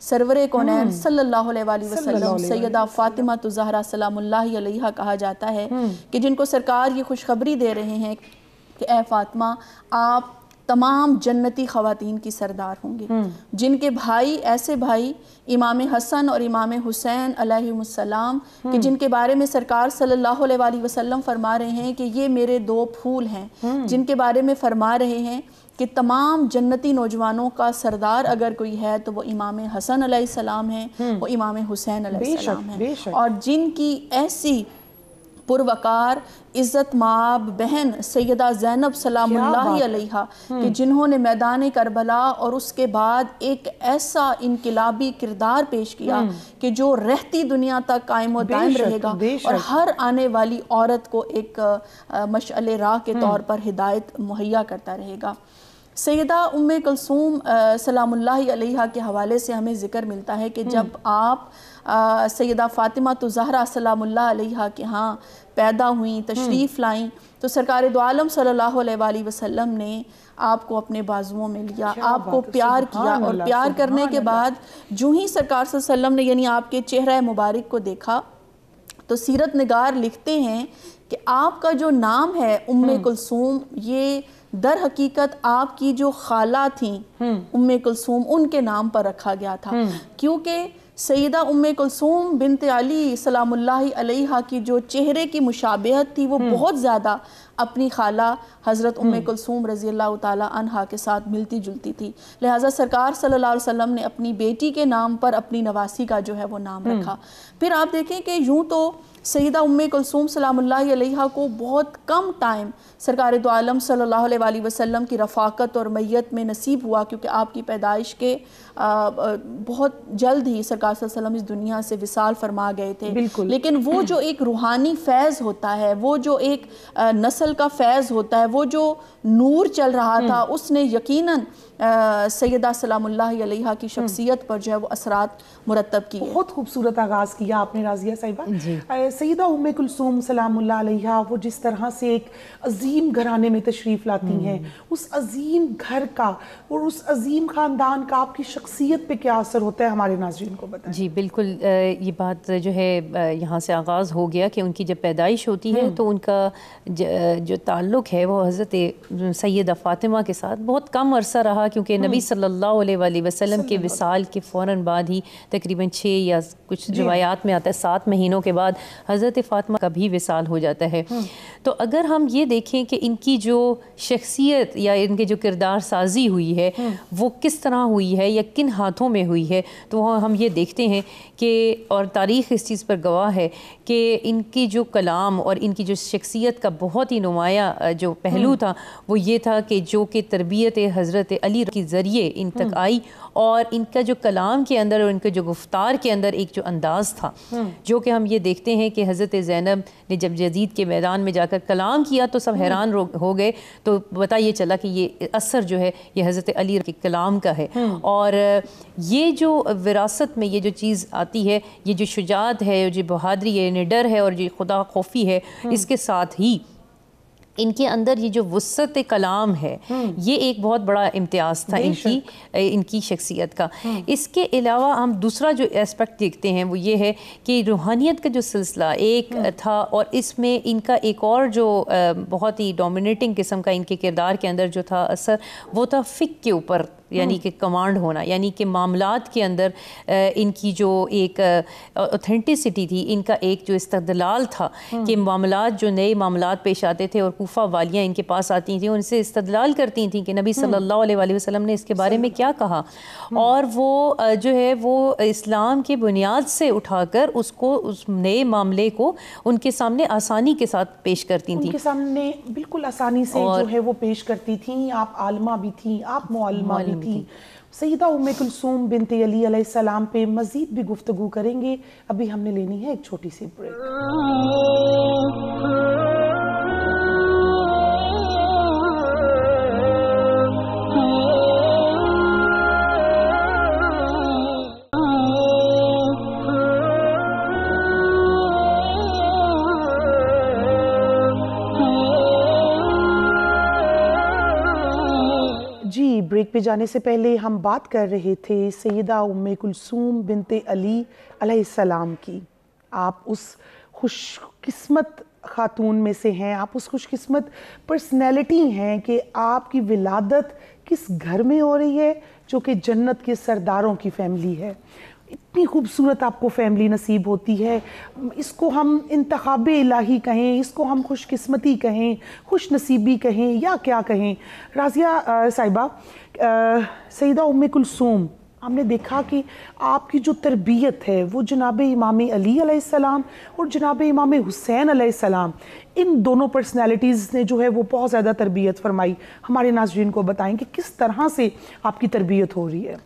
سرور کونین صلی اللہ علیہ وآلہ وسلم سیدہ فاطمہ الزہرا سلام اللہ علیہا کہا جاتا ہے کہ جن کو سرکار یہ خوشخبری دے رہے ہیں کہ اے فاطمہ آپ تمام جنتی خواتین کی سردار ہوں گے، جن کے بھائی ایسے بھائی امام حسن اور امام حسین علیہم السلام کہ جن کے بارے میں سرکار صلی اللہ علیہ وآلہ وسلم فرما رہے ہیں کہ یہ میرے دو پھول ہیں، جن کے بارے میں فرما رہے ہیں کہ تمام جنتی نوجوانوں کا سردار اگر کوئی ہے تو وہ امام حسن علیہ السلام ہیں، وہ امام حسین علیہ السلام ہیں، اور جن کی ایسی پروقار عزت مآب بہن سیدہ زینب سلام اللہ علیہا کہ جنہوں نے میدان کربلا اور اس کے بعد ایک ایسا انقلابی کردار پیش کیا کہ جو رہتی دنیا تک قائم و دائم رہے گا اور ہر آنے والی عورت کو ایک مشعل راہ کے طور پر ہدایت مہیا کرتا رہے گا۔ سیدہ ام کلثوم سلام اللہ علیہا کے حوالے سے ہمیں ذکر ملتا ہے کہ جب آپ سیدہ فاطمہ الزہرا سلام اللہ علیہا کے ہاں پیدا ہوئیں، تشریف لائیں، تو سرکار دو عالم صلی اللہ علیہ وآلہ وسلم نے آپ کو اپنے بازوؤں میں لیا، آپ کو پیار کیا، اور پیار کرنے کے بعد جو ہی سرکار صلی اللہ علیہ وسلم نے یعنی آپ کے چہرہ مبارک کو دیکھا تو سیرت نگار لکھتے ہیں کہ آپ کا جو نام ہے ام کلثوم، یہ در حقیقت آپ کی جو خالہ تھیں ام کلثوم ان کے نام پر رکھا گیا تھا، کیونکہ سیدہ ام کلثوم بنت علی سلام اللہ علیہا کی جو چہرے کی مشابہت تھی وہ بہت زیادہ اپنی خالہ حضرت ام کلثوم رضی اللہ تعالیٰ عنہا کے ساتھ ملتی جلتی تھی، لہٰذا سرکار صلی اللہ علیہ وسلم نے اپنی بیٹی کے نام پر اپنی نواسی کا جو ہے وہ نام رکھا۔ پھر آپ دیکھیں کہ یوں تو سیدہ ام کلثوم سلام اللہ علیہا کو بہت کم ٹائم سرکار دو عالم صلی اللہ علیہ وآلہ وسلم کی رفاقت اور میت میں نصیب ہوا، کیونکہ آپ کی پیدائش کے بہت جلد ہی سرکار صلی اللہ علیہ وسلم اس دنیا سے وصال فرما گئے تھے، لیکن وہ جو ایک روحانی فیض ہوتا ہے، وہ جو ایک نسل کا فیض ہوتا ہے، وہ جو نور چل رہا تھا، اس نے یقیناً سیدہ سلام اللہ علیہا کی شخصیت پر جو ہے وہ اثرات مرتب کیے۔ بہت خوبصورت آغاز کیا آپ نے راضیہ صاحبہ۔ سیدہ ام کلثوم سلام اللہ علیہا وہ جس طرح سے ایک عظیم گھرانے میں تشریف لاتی ہیں، اس عظیم گھر کا اور اس عظیم خاندان کا آپ کی شخصیت پہ کیا اثر ہوتا ہے، ہمارے ناظرین کو بتائیں۔ جی بالکل، یہ بات جو ہے یہاں سے آغاز ہو گیا کہ ان کی جب پیدائش ہوتی ہے تو ان کا جو تعلق ہے وہ حضرت سیدہ فاطمہ کے ساتھ بہت کم عرصہ رہا، کیونکہ نبی صلی اللہ علیہ وآلہ وسلم کے وصال کے فوراً بعد ہی تقریباً 6 یا کچھ روایات میں آتا ہے 7 مہینوں کے بعد حضرت فاطمہ کا بھی وصال ہو جاتا ہے۔ تو اگر ہم یہ دیکھیں کہ ان کی جو شخصیت یا ان کے جو کردار سازی ہوئی ہے وہ کس طرح ہوئی ہے یا کن ہاتھوں میں ہوئی ہے، تو ہم یہ دیکھتے ہیں کہ اور تاریخ اس چیز پر گواہ ہے کہ ان کی جو کلام اور ان کی جو شخصیت کا بہت ہی نمایاں جو پہلو تھا وہ یہ تھا کہ جو کہ تربیت حضرت علی کے ذریعے ان تک آئی، اور ان کا جو کلام کے اندر اور ان کے جو گفتار کے اندر ایک جو انداز تھا، جو کہ ہم یہ دیکھتے ہیں کہ حضرت زینب نے جب یزید کے میدان میں جا کر کلام کیا تو سب حیران ہو گئے، تو پتہ یہ چلا کہ یہ اثر جو ہے یہ حضرت علی کے کلام کا ہے۔ اور یہ جو وراثت میں یہ جو چیز آتی ہے، یہ جو شجاعت ہے، جو بہادری ہے، نڈر ہے اور جو خدا خوفی ہے، اس کے ساتھ ہی ان کے اندر یہ جو وسعت کلام ہے یہ ایک بہت بڑا امتیاز تھا ان کی شخصیت کا۔ اس کے علاوہ ہم دوسرا جو اسپیکٹ دیکھتے ہیں وہ یہ ہے کہ روحانیت کا جو سلسلہ ایک تھا، اور اس میں ان کا ایک اور جو بہت ہی ڈومینیٹنگ قسم کا ان کے کردار کے اندر جو تھا اثر، وہ تھا فقہ کے اوپر، یعنی کہ کمانڈ ہونا، یعنی کہ معاملات کے اندر ان کی جو ایک اوتھینٹسٹی تھی، ان کا ایک جو استدلال تھا کہ معاملات جو نئے معاملات پیش آتے تھے اور کوفہ والیاں ان کے پاس آتی تھیں، ان سے استدلال کرتی تھیں کہ نبی صلی اللہ علیہ وآلہ وسلم نے اس کے بارے میں کیا کہا، اور وہ جو ہے وہ اسلام کے بنیاد سے اٹھا کر اس کو اس نئے معاملے کو ان کے سامنے آسانی کے ساتھ پیش کرتی تھیں، ان کے سامنے بالکل آسانی سے جو ہے وہ پیش کرتی تھیں۔ آپ عالمہ بھی تھیں، آپ معلمہ بھی تھی۔ سیدہ ام کلثوم بنت علی علیہ السلام پہ مزید بھی گفتگو کریں گے، ابھی ہم نے لینی ہے ایک چھوٹی سی بریک۔ بریک پہ جانے سے پہلے ہم بات کر رہے تھے سیدہ ام کلثوم بنت علی علیہ السلام کی. آپ اس خوش قسمت خاتون میں سے ہیں, آپ اس خوش قسمت پرسنالٹی ہیں کہ آپ کی ولادت کس گھر میں ہو رہی ہے جو کہ جنت کے سرداروں کی فیملی ہے. اتنی خوبصورت آپ کو فیملی نصیب ہوتی ہے. اس کو ہم انتخاب الہی کہیں, اس کو ہم خوش قسمتی کہیں, خوش نصیبی کہیں, یا کیا کہیں. راضیہ صاحبہ, سیدہ ام کلثوم, ہم نے دیکھا کہ آپ کی جو تربیت ہے وہ جناب امام علی علیہ السلام اور جناب امام حسین علیہ السلام, ان دونوں پرسنالٹیز نے جو ہے وہ بہت زیادہ تربیت فرمائی. ہمارے ناظرین کو بتائیں کہ کس طرح سے آپ کی تربیت ہو رہی ہے.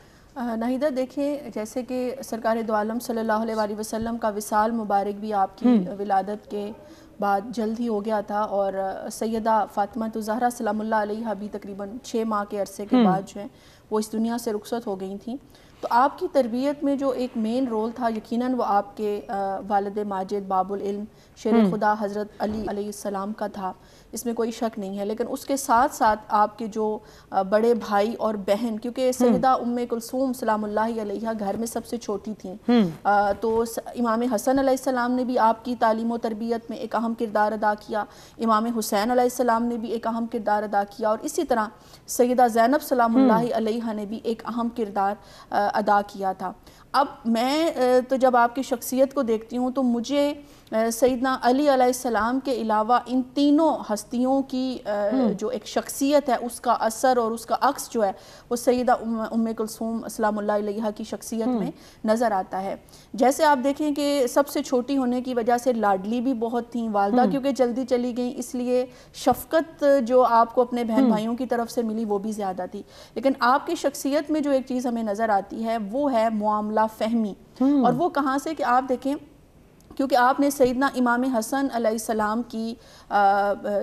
ناہیدہ دیکھیں, جیسے کہ سرکار دو عالم صلی اللہ علیہ وسلم کا وصال مبارک بھی آپ کی ولادت کے بعد جلد ہی ہو گیا تھا, اور سیدہ فاطمہ الزہرا سلام اللہ علیہا بھی تقریباً 6 ماہ کے عرصے کے بعد جو ہے وہ اس دنیا سے رخصت ہو گئی تھیں. تو آپ کی تربیت میں جو ایک مین رول تھا یقیناً وہ آپ کے والد ماجد باب العلم شیر خدا حضرت علی علیہ السلام کا تھا, اس میں کوئی شک نہیں ہے. لیکن اس کے ساتھ ساتھ آپ کے جو بڑے بھائی اور بہن, کیونکہ سیدہ ام کلثوم سلام اللہ علیہا گھر میں سب سے چھوٹی تھیں, تو امام حسن علیہ السلام نے بھی آپ کی تعلیم و تربیت میں ایک اہم کردار ادا کیا, امام حسین علیہ السلام نے بھی ایک اہم کردار ادا کیا, اور اسی طرح سیدہ زینب سلام اللہ علیہا نے بھی ایک اہم کردار ادا کیا تھا. اب میں تو جب آپ کی شخصیت کو دیکھتی ہوں تو مجھے سیدنا علی علیہ السلام کے علاوہ ان تینوں ہستیوں کی جو ایک شخصیت ہے اس کا اثر اور اس کا عکس جو ہے وہ سیدہ ام کلثوم سلام اللہ علیہا کی شخصیت میں نظر آتا ہے. جیسے آپ دیکھیں کہ سب سے چھوٹی ہونے کی وجہ سے لاڈلی بھی بہت تھیں, والدہ کیونکہ جلدی چلی گئیں اس لیے شفقت جو آپ کو اپنے بہن بھائیوں کی طرف سے ملی وہ بھی زیادہ تھی. لیکن آپ کی شخصیت میں جو ایک چیز ہمیں نظر آتی ہے وہ ہے معاملہ فہمی, اور وہ کہاں سے کہ آپ دیکھیں کیونکہ آپ نے سیدنا امام حسن علیہ السلام کی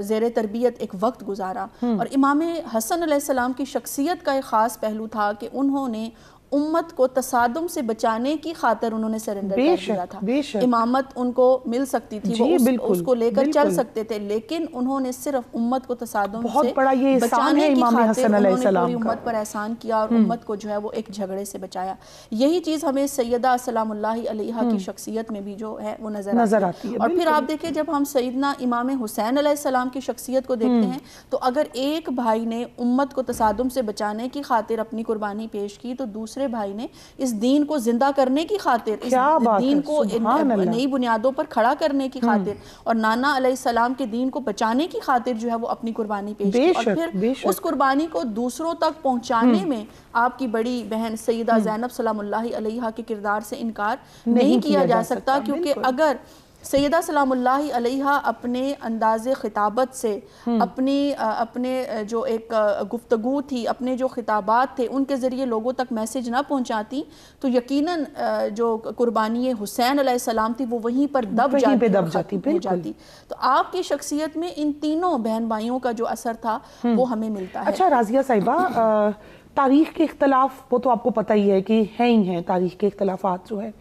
زیر تربیت ایک وقت گزارا, اور امام حسن علیہ السلام کی شخصیت کا ایک خاص پہلو تھا کہ انہوں نے امت کو تصادم سے بچانے کی خاطر انہوں نے سرنڈر کر دیا تھا. امامت ان کو مل سکتی تھی, وہ اس کو لے کر چل سکتے تھے, لیکن انہوں نے صرف امت کو تصادم سے بچانے کی خاطر انہوں نے پوری امت پر احسان کیا اور امت کو جو ہے وہ ایک جھگڑے سے بچایا. یہی چیز ہمیں سیدہ سلام اللہ علیہا کی شخصیت میں بھی جو ہے وہ نظر آتی ہے. اور پھر آپ دیکھیں جب ہم سیدنا امام حسین علیہ السلام کی شخصیت کو دیکھتے ہیں تو اگر ایک بھائی نے امت کو تصادم سے بچانے کی خاطر اپنی قربانی پیش کی تو دوسرے بھائی نے اس دین کو زندہ کرنے کی خاطر, اس دین کو نئی بنیادوں پر کھڑا کرنے کی خاطر اور نانا علیہ السلام کے دین کو بچانے کی خاطر جو ہے وہ اپنی قربانی پیش کی, اور پھر اس قربانی کو دوسروں تک پہنچانے میں آپ کی بڑی بہن سیدہ زینب سلام اللہ علیہا کے کردار سے انکار نہیں کیا جا سکتا. کیونکہ اگر سیدہ سلام اللہ علیہا اپنے انداز خطابت سے اپنے جو ایک گفتگو تھی, اپنے جو خطابات تھے ان کے ذریعے لوگوں تک میسج نہ پہنچاتی تو یقیناً جو قربانی حسین علیہ السلام تھی وہ وہیں پر دب جاتی. تو آپ کی شخصیت میں ان تینوں بہن بھائیوں کا جو اثر تھا وہ ہمیں ملتا ہے. اچھا راضیہ صاحبہ, تاریخ کے اختلاف وہ تو آپ کو پتہ ہی ہے کہ ہیں ہی ہیں, تاریخ کے اختلافات جو ہے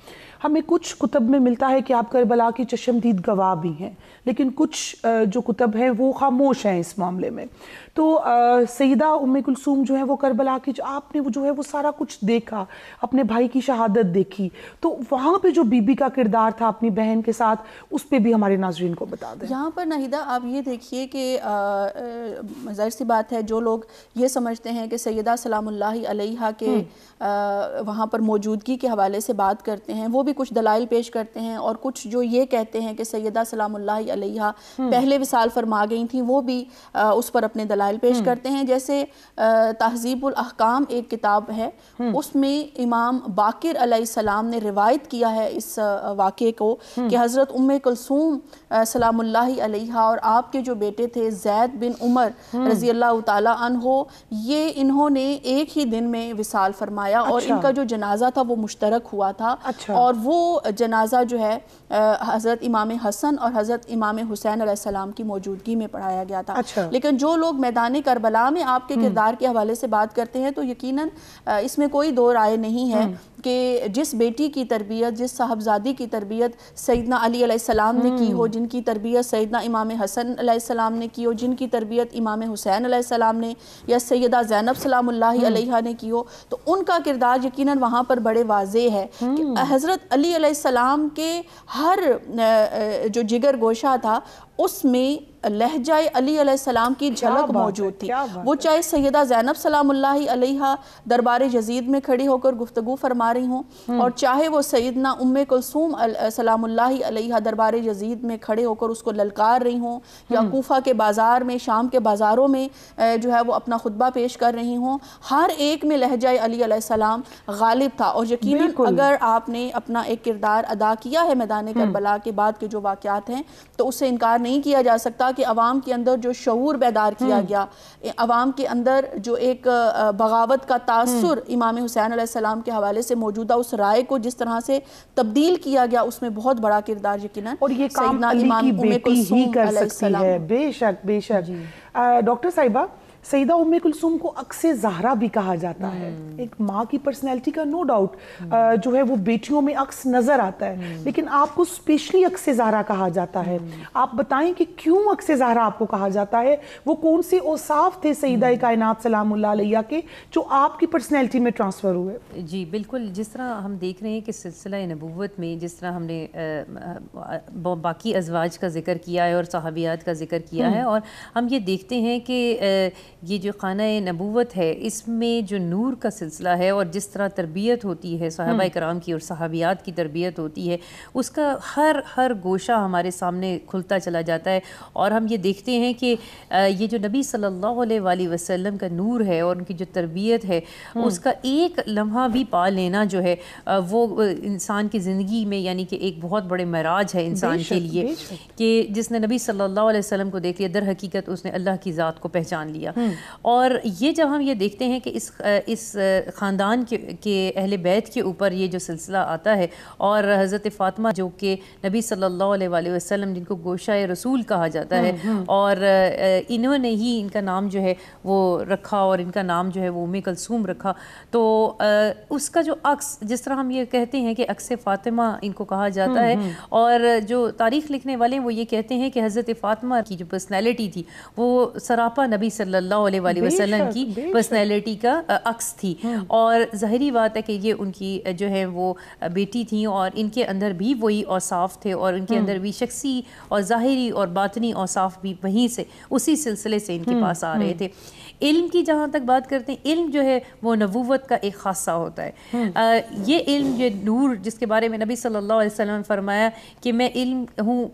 ہمیں کچھ کتب میں ملتا ہے کہ آپ کربلا کی چشمدید گواہ بھی ہیں, لیکن کچھ جو کتب ہیں وہ خاموش ہیں اس معاملے میں. تو سیدہ ام کلثوم جو ہے وہ کربلا کی آپ نے جو ہے وہ سارا کچھ دیکھا, اپنے بھائی کی شہادت دیکھی, تو وہاں پہ جو بی بی کا کردار تھا اپنی بہن کے ساتھ اس پہ بھی ہمارے ناظرین کو بتا دیں. یہاں پر ناہیدہ آپ یہ دیکھیے کہ ظاہر سی بات ہے جو لوگ یہ سمجھتے ہیں کہ سیدہ سلام اللہ علیہا کے وہاں پر موجودگی کے حوالے سے بات کرتے ہیں وہ بھی کچھ دلائل پیش کرتے ہیں, اور کچھ جو یہ کہتے ہیں کہ سیدہ سلام اللہ علیہا پہلے وصال فرما گئی تھیں وہ بھی اس پر اپنے دلائل پیش کرتے ہیں. جیسے تہذیب الاحکام ایک کتاب ہے, اس میں امام باقر علیہ السلام نے روایت کیا ہے اس واقعے کو کہ حضرت ام کلثوم سلام اللہ علیہا اور آپ کے جو بیٹے تھے زید بن عمر رضی اللہ تعالی عنہ, یہ انہوں نے ایک ہی دن میں وصال فرمایا, اور ان کا جو جنازہ تھا وہ مشترک ہوا تھا, اور وہ جنازہ جو ہے حضرت امام حسن اور حضرت امام حسین علیہ السلام کی موجودگی میں پڑھایا گیا تھا. لیکن جو لوگ میدان کربلا میں آپ کے کردار کے حوالے سے بات کرتے ہیں تو یقیناً اس میں کوئی دو رائے نہیں ہے کہ جس بیٹی کی تربیت، جس صاحبزادی کی تربیت سیدنا علی علیہ السلام نے کی ہو، جن کی تربیت سیدنا امام حسن علیہ السلام نے کی ہو، جن کی تربیت امام حسین علیہ السلام نے یا سیدہ زینب سلام اللہ علیہا نے کی ہو، تو ان کا کردار یقیناً وہاں پر بڑے واضح ہے کہ حضرت علی علیہ السلام کے ہر جو جگر گوشہ تھا اس میں لہجہ علی علیہ السلام کی جھلک موجود تھی. وہ چاہے سیدہ زینب سلام اللہ علیہا دربار یزید میں کھڑی ہو کر گفتگو فرما رہی ہوں، اور چاہے وہ سیدنا ام کلثوم سلام اللہ علیہا دربار یزید میں کھڑے ہو کر اس کو للکار رہی ہوں، یا کوفہ کے بازار میں، شام کے بازاروں میں جو ہے وہ اپنا خطبہ پیش کر رہی ہوں، ہر ایک میں لہجہ علی علیہ السلام غالب تھا. اور یقیناً اگر آپ نے اپنا ایک کردار ادا کیا ہے میدان کربلا کے بعد کے جو واقعات ہیں تو اس سے انکار نہیں کیا جا سکتا کہ عوام کے اندر جو شعور بیدار کیا گیا، عوام کے اندر جو ایک بغاوت کا تاثر امام حسین علیہ السلام کے حوالے سے موجودہ اس رائے کو جس طرح سے تبدیل کیا گیا، اس میں بہت بڑا کردار یقیناً اور یہ کام علی کی بیٹی ہی کر سکتی ہے. بے شک بے شک. ڈاکٹر صاحبہ، سیدہ ام کلثوم کو عکس زہرا بھی کہا جاتا ہے. ایک ماں کی پرسنالٹی کا نو ڈاؤٹ جو ہے وہ بیٹیوں میں عکس نظر آتا ہے، لیکن آپ کو اسپیشلی عکس زہرا کہا جاتا ہے. آپ بتائیں کہ کیوں عکس زہرا آپ کو کہا جاتا ہے؟ وہ کون سے اوصاف تھے سیدہ کائنات سلام اللہ علیہا کے جو آپ کی پرسنالٹی میں ٹرانسفر ہوئے؟ جی بالکل، جس طرح ہم دیکھ رہے ہیں کہ سلسلہ نبوت میں جس طرح ہم نے باقی ازواج کا ذکر کیا ہے اور صحابیات کا ذکر کیا ہے، اور ہم یہ دیکھتے ہیں کہ یہ جو خانہ نبوت ہے اس میں جو نور کا سلسلہ ہے اور جس طرح تربیت ہوتی ہے صحابہ کرام کی اور صحابیات کی تربیت ہوتی ہے، اس کا ہر گوشہ ہمارے سامنے کھلتا چلا جاتا ہے. اور ہم یہ دیکھتے ہیں کہ یہ جو نبی صلی اللہ علیہ وآلہ وسلم کا نور ہے اور ان کی جو تربیت ہے، اس کا ایک لمحہ بھی پا لینا جو ہے وہ انسان کی زندگی میں یعنی کہ ایک بہت بڑے معراج ہے انسان کے لیے، کہ جس نے نبی صلی اللہ علیہ وسلم کو دیکھ لیا در حقیقت اس نے اللہ کی ذات کو پہچان لیا. اور یہ جب ہم یہ دیکھتے ہیں کہ اس خاندان کے اہل بیت کے اوپر یہ جو سلسلہ آتا ہے، اور حضرت فاطمہ جو کہ نبی صلی اللہ علیہ وآلہ وسلم جن کو گوشہ رسول کہا جاتا ہے، اور انہوں نے ہی ان کا نام جو ہے وہ رکھا اور ان کا نام جو ہے وہ ام کلثوم رکھا، تو اس کا جو عکس جس طرح ہم یہ کہتے ہیں کہ عکس فاطمہ ان کو کہا جاتا ہے، اور جو تاریخ لکھنے والے وہ یہ کہتے ہیں کہ حضرت فاطمہ کی جو پرسنالٹی تھی وہ سراپا نبی صلی اللہ علیہ وآلہ وسلم کی پرسنالٹی کا عکس تھی. اور ظاہری بات ہے کہ یہ ان کی جو ہے وہ بیٹی تھیں، اور ان کے اندر بھی وہی اوصاف تھے، اور ان کے اندر بھی شخصی اور ظاہری اور باطنی اوصاف بھی وہیں سے اسی سلسلے سے ان کے پاس آ رہے تھے. علم کی جہاں تک بات کرتے ہیں، علم جو ہے وہ نبوت کا ایک خاصہ ہوتا ہے. یہ علم، یہ نور جس کے بارے میں نبی صلی اللہ علیہ وسلم نے فرمایا کہ میں علم ہوں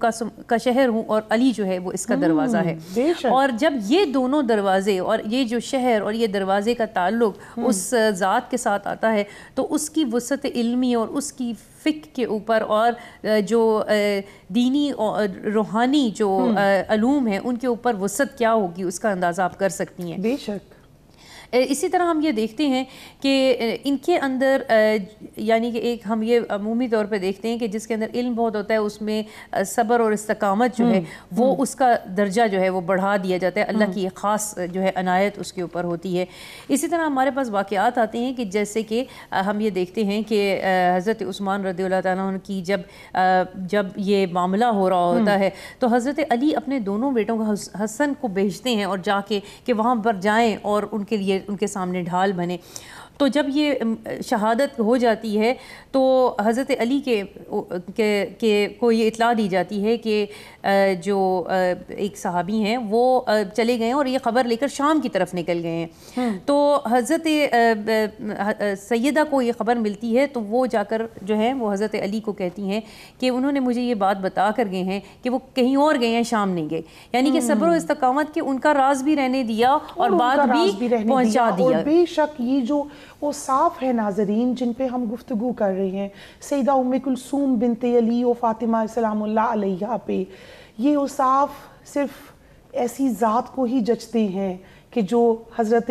کا شہر ہوں اور علی جو ہے وہ اس کا دروازہ ہے. اور جب یہ دونوں دروازے اور یہ جو شہر اور یہ دروازے کا تعلق اس ذات کے ساتھ آتا ہے تو اس کی وسعت علمی اور اس کی فقہ کے اوپر اور جو دینی اور روحانی جو علوم ہیں ان کے اوپر وسعت کیا ہوگی اس کا اندازہ آپ کر سکتی ہیں. بے شک. اسی طرح ہم یہ دیکھتے ہیں کہ ان کے اندر یعنی کہ ایک ہم یہ عمومی طور پہ دیکھتے ہیں کہ جس کے اندر علم بہت ہوتا ہے اس میں صبر اور استقامت جو ہے وہ اس کا درجہ جو ہے وہ بڑھا دیا جاتا ہے، اللہ کی ایک خاص جو ہے عنایت اس کے اوپر ہوتی ہے. اسی طرح ہمارے پاس واقعات آتے ہیں کہ جیسے کہ ہم یہ دیکھتے ہیں کہ حضرت عثمان رضی اللہ تعالیٰ عنہ کی جب یہ معاملہ ہو رہا ہوتا ہے تو حضرت علی اپنے دونوں بیٹوں کو حسن کو بھیجتے ہیں اور جا کے کہ وہاں پر جائیں اور ان کے لیے ان کے سامنے ڈھال بنے. تو جب یہ شہادت ہو جاتی ہے تو حضرت علی کو یہ اطلاع دی جاتی ہے کہ جو ایک صحابی ہیں وہ چلے گئے ہیں اور یہ خبر لے کر شام کی طرف نکل گئے ہیں. تو حضرت سیدہ کو یہ خبر ملتی ہے تو وہ جا کر جو ہے وہ حضرت علی کو کہتی ہیں کہ انہوں نے مجھے یہ بات بتا کر گئے ہیں کہ وہ کہیں اور گئے ہیں، شام نہیں گئے. یعنی کہ صبر و استقامت کے ان کا راز بھی رہنے دیا اور بات بھی پہنچا دیا. اور بے شک یہ جو اوصاف ہے ناظرین جن پہ ہم گفتگو کر رہے ہیں سیدہ ام کلثوم بنت علی و فاطمہ سلام اللہ علیہا پہ، یہ اوصاف صرف ایسی ذات کو ہی جچتے ہیں کہ جو حضرت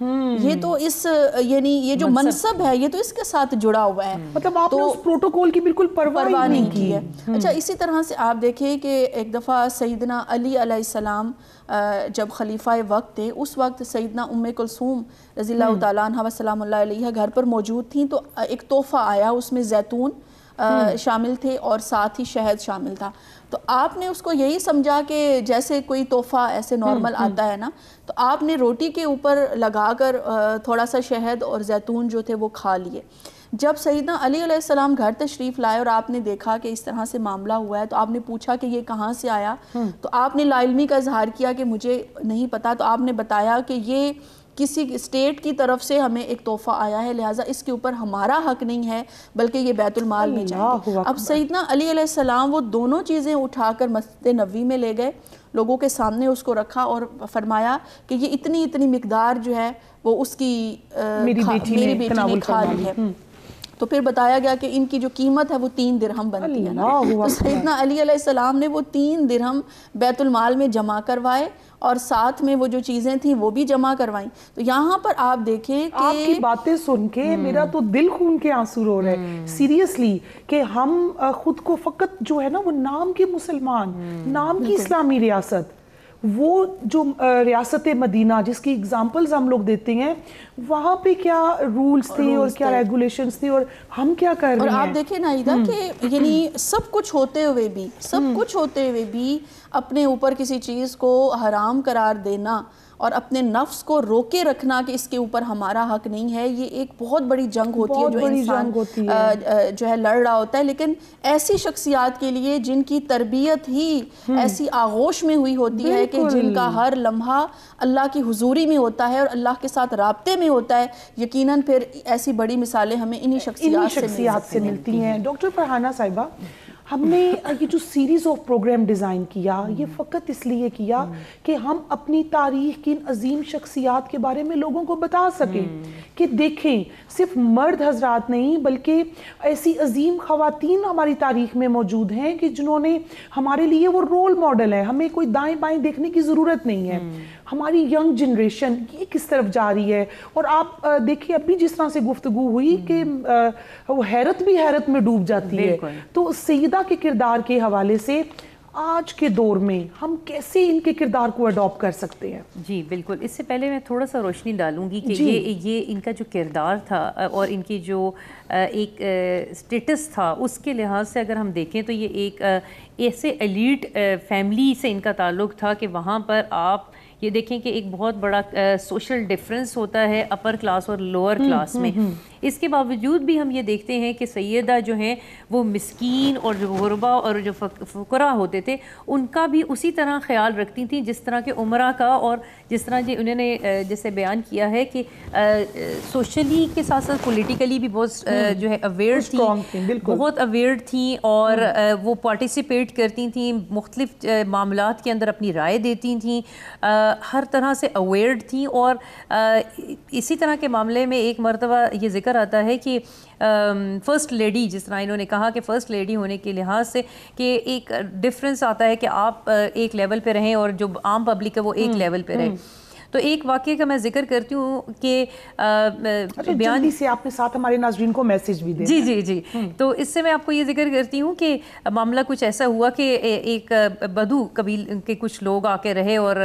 یہ تو اس یعنی یہ جو منصب ہے یہ تو اس کے ساتھ جڑا ہوا ہے، مطلب آپ نے اس پروٹوکول کی بالکل پرواہ نہیں کی ہے۔ اچھا اسی طرح سے آپ دیکھیں کہ ایک دفعہ سیدنا علی علیہ السلام جب خلیفہ وقت تھے، اس وقت سیدنا ام کلثوم رضی اللہ تعالیٰ عنہ و سلام اللہ علیہ گھر پر موجود تھیں، تو ایک تحفہ آیا، اس میں زیتون شامل تھے اور ساتھ ہی شہد شامل تھا۔ تو آپ نے اس کو یہی سمجھا کہ جیسے کوئی تحفہ ایسے نارمل آتا ہے نا، تو آپ نے روٹی کے اوپر لگا کر تھوڑا سا شہد اور زیتون جو تھے وہ کھا لیے۔ جب سیدنا علی علیہ السلام گھر تشریف لائے اور آپ نے دیکھا کہ اس طرح سے معاملہ ہوا ہے، تو آپ نے پوچھا کہ یہ کہاں سے آیا؟ تو آپ نے لا علمی کا اظہار کیا کہ مجھے نہیں پتا، تو آپ نے بتایا کہ یہ کسی اسٹیٹ کی طرف سے ہمیں ایک تحفہ آیا ہے، لہٰذا اس کے اوپر ہمارا حق نہیں ہے بلکہ یہ بیت المال میں جائے گا۔ اب سیدنا علی علیہ السلام وہ دونوں چیزیں اٹھا کر مسجد نبوی میں لے گئے، لوگوں کے سامنے اس کو رکھا اور فرمایا کہ یہ اتنی مقدار جو ہے وہ اس کی میری بیٹی نے کھا لی ہے۔ تو پھر بتایا گیا کہ ان کی جو قیمت ہے وہ 3 درہم بنتی ہے نا، تو سیدنا علی علیہ السلام نے وہ 3 درہم بیت المال میں جمع کروائے اور ساتھ میں وہ جو چیزیں تھیں وہ بھی جمع کروائیں۔ تو یہاں پر آپ دیکھیں کہ آپ کی باتیں سن کے میرا تو دل خون کے آنسو رو رہے ہیں سیریسلی، کہ ہم خود کو فقط جو ہے نا وہ نام کے مسلمان، نام کی اسلامی ریاست، وہ جو ریاست مدینہ جس کی اگزامپلز ہم لوگ دیتے ہیں، وہاں پہ کیا رولز تھے اور کیا ریگولیشنز تھے اور ہم کیا کر رہے ہیں۔ اور آپ دیکھیں ناہیدہ کہ یعنی سب کچھ ہوتے ہوئے بھی اپنے اوپر کسی چیز کو حرام قرار دینا اور اپنے نفس کو روکے رکھنا کہ اس کے اوپر ہمارا حق نہیں ہے، یہ ایک بہت بڑی جنگ ہوتی ہے جو انسان جو ہے لڑ رہا ہوتا ہے۔ لیکن ایسی شخصیات کے لیے جن کی تربیت ہی ایسی آغوش میں ہوئی ہوتی ہے کہ جن کا ہر لمحہ اللہ کی حضوری میں ہوتا ہے اور اللہ کے ساتھ رابطے میں ہوتا ہے، یقیناً پھر ایسی بڑی مثالیں ہمیں انہی شخصیات سے ملتی ہیں۔ ڈاکٹر فرحانہ صاحبہ، ہم نے یہ جو سیریز آف پروگرام ڈیزائن کیا، یہ فقط اس لیے کیا کہ ہم اپنی تاریخ کی ان عظیم شخصیات کے بارے میں لوگوں کو بتا سکیں کہ دیکھیں صرف مرد حضرات نہیں بلکہ ایسی عظیم خواتین ہماری تاریخ میں موجود ہیں کہ جنہوں نے ہمارے لیے وہ رول ماڈل ہے، ہمیں کوئی دائیں بائیں دیکھنے کی ضرورت نہیں ہے۔ ہماری ینگ جنریشن یہ کس طرف جا رہی ہے، اور آپ دیکھیں ابھی جس طرح سے گفتگو ہوئی کہ وہ حیرت میں ڈوب جاتی ہے۔ تو سیدہ کے کردار کے حوالے سے آج کے دور میں ہم کیسے ان کے کردار کو اڈاپٹ کر سکتے ہیں؟ جی بالکل، اس سے پہلے میں تھوڑا سا روشنی ڈالوں گی کہ یہ ان کا جو کردار تھا اور ان کی جو ایک سٹیٹس تھا، اس کے لحاظ سے اگر ہم دیکھیں تو یہ ایک ایسے ایلیٹ فیملی سے ان کا تعلق تھا کہ وہاں پر آپ یہ دیکھیں کہ ایک بہت بڑا سوشل ڈیفرنس ہوتا ہے اپر کلاس اور لوور کلاس میں۔ اس کے باوجود بھی ہم یہ دیکھتے ہیں کہ سیدہ جو ہیں وہ مسکین اور جو غربا اور جو فقراء ہوتے تھے ان کا بھی اسی طرح خیال رکھتی تھیں جس طرح کے عمرہ کا، اور جس طرح انہوں نے جیسے بیان کیا ہے کہ سوشلی کے ساتھ ساتھ پولیٹیکلی بھی بہت جو ہے اویئر تھیں، بہت اویئر تھیں، اور وہ پارٹیسپیٹ کرتی تھیں، مختلف معاملات کے اندر اپنی رائے دیتی تھیں، ہر طرح سے اویئرڈ تھیں۔ اور اسی طرح کے معاملے میں ایک مرتبہ یہ ذکر آتا ہے کہ فرسٹ لیڈی، جس طرح انہوں نے کہا کہ فرسٹ لیڈی ہونے کے لحاظ سے کہ ایک ڈفرینس آتا ہے کہ آپ ایک لیول پہ رہیں اور جو عام پبلک ہے وہ ایک لیول پہ رہے۔ تو ایک واقعے کا میں ذکر کرتی ہوں کہ جلدی سے آپ نے ساتھ ہمارے ناظرین کو میسج بھی دے۔ جی تو اس سے میں آپ کو یہ ذکر کرتی ہوں کہ معاملہ کچھ ایسا ہوا کہ ایک بدو قبیل کے کچھ لوگ آ کے رہے اور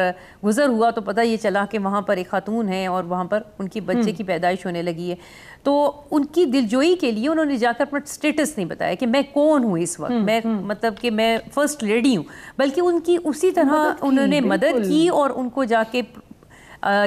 گزر ہوا تو پتہ یہ چلا کہ وہاں پر ایک خاتون ہے اور وہاں پر ان کی بچے کی پیدائش ہونے لگی ہے۔ تو ان کی دلجوئی کے لیے انہوں نے جا کر اپنا سٹیٹس نہیں بتایا کہ میں کون ہوں اس وقت، میں مطلب کہ میں فرسٹ لیڈی ہوں، بلکہ ان کی اسی طرح انہوں نے مدد کی اور ان کو جا کے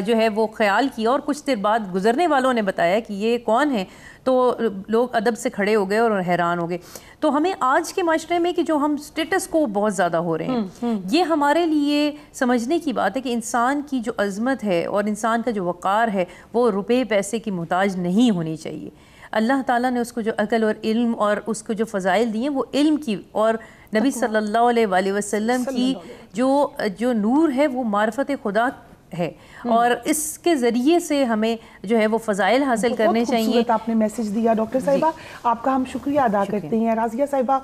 جو ہے وہ خیال کیا، اور کچھ دیر بعد گزرنے والوں نے بتایا کہ یہ کون ہے، تو لوگ ادب سے کھڑے ہو گئے اور حیران ہو گئے۔ تو ہمیں آج کے معاشرے میں کہ جو ہم سٹیٹس کو بہت زیادہ ہو رہے ہیں، یہ ہمارے لیے سمجھنے کی بات ہے کہ انسان کی جو عظمت ہے اور انسان کا جو وقار ہے وہ روپے پیسے کی محتاج نہیں ہونی چاہیے۔ اللہ تعالیٰ نے اس کو جو عقل اور علم اور اس کو جو فضائل دیے وہ علم کی اور نبی صلی اللہ علیہ وآلہ وسلم کی جو نور ہے وہ معرفت خدا ہے، اور اس کے ذریعے سے ہمیں جو ہے وہ فضائل حاصل کرنے چاہیے۔ بہت آپ نے میسج دیا ڈاکٹر صاحبہ، آپ کا ہم شکریہ ادا کرتے ہیں۔ راضیہ صاحبہ،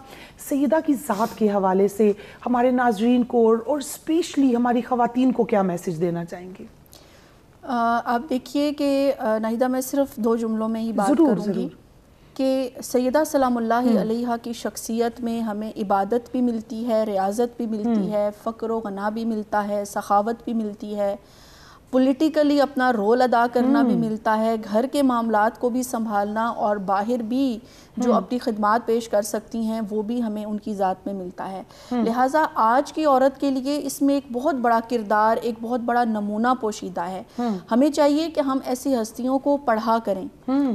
سیدہ کی ذات کے حوالے سے ہمارے ناظرین کو اور اسپیشلی ہماری خواتین کو کیا میسج دینا چاہیں گے؟ آپ دیکھیے کہ ناہیدہ میں صرف 2 جملوں میں ہی بات کروں گی کہ سیدہ سلام اللہ علیہا کی شخصیت میں ہمیں عبادت بھی ملتی ہے، ریاضت بھی ملتی ہے، فقر و غنا بھی ملتا ہے، سخاوت بھی ملتی ہے، پولیٹیکلی اپنا رول ادا کرنا بھی ملتا ہے، گھر کے معاملات کو بھی سنبھالنا، اور باہر بھی جو اپنی خدمات پیش کر سکتی ہیں وہ بھی ہمیں ان کی ذات میں ملتا ہے۔ لہٰذا آج کی عورت کے لیے اس میں ایک بہت بڑا کردار، ایک بہت بڑا نمونہ پوشیدہ ہے۔ ہمیں چاہیے کہ ہم ایسی ہستیوں کو پڑھا کریں،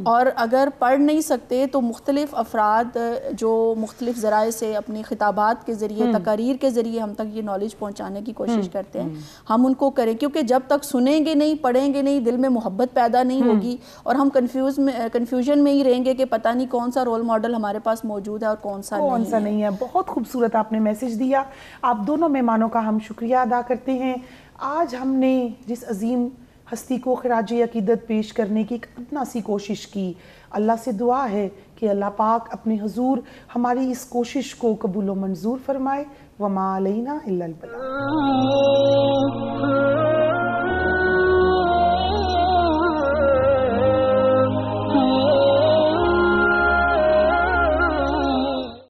اور اگر پڑھ نہیں سکتے تو مختلف افراد جو مختلف ذرائع سے اپنی خطابات کے ذریعے، تقاریر کے ذریعے ہم تک یہ نالج پہنچانے کی کوشش کرتے ہیں، ہم ان کو کریں، کیونکہ جب تک سنیں گے نہیں، پڑھیں گے نہیں، دل میں محبت پیدا نہیں ہوگی، اور ہم کنفیوژن میں ہی رہیں گے کہ پتہ نہیں کون سا رول ماڈل ہمارے پاس موجود ہے اور کون سا نہیں ہے۔ بہت خوبصورت آپ نے میسج دیا۔ آپ دونوں مہمانوں کا ہم شکریہ ادا کرتے ہیں۔ آج ہم نے جس عظیم ہستی کو خراج عقیدت پیش کرنے کی ایک ادنا سی کوشش کی، اللہ سے دعا ہے کہ اللہ پاک اپنے حضور ہماری اس کوشش کو قبول و منظور فرمائے۔ وما علینا الا البلاغ۔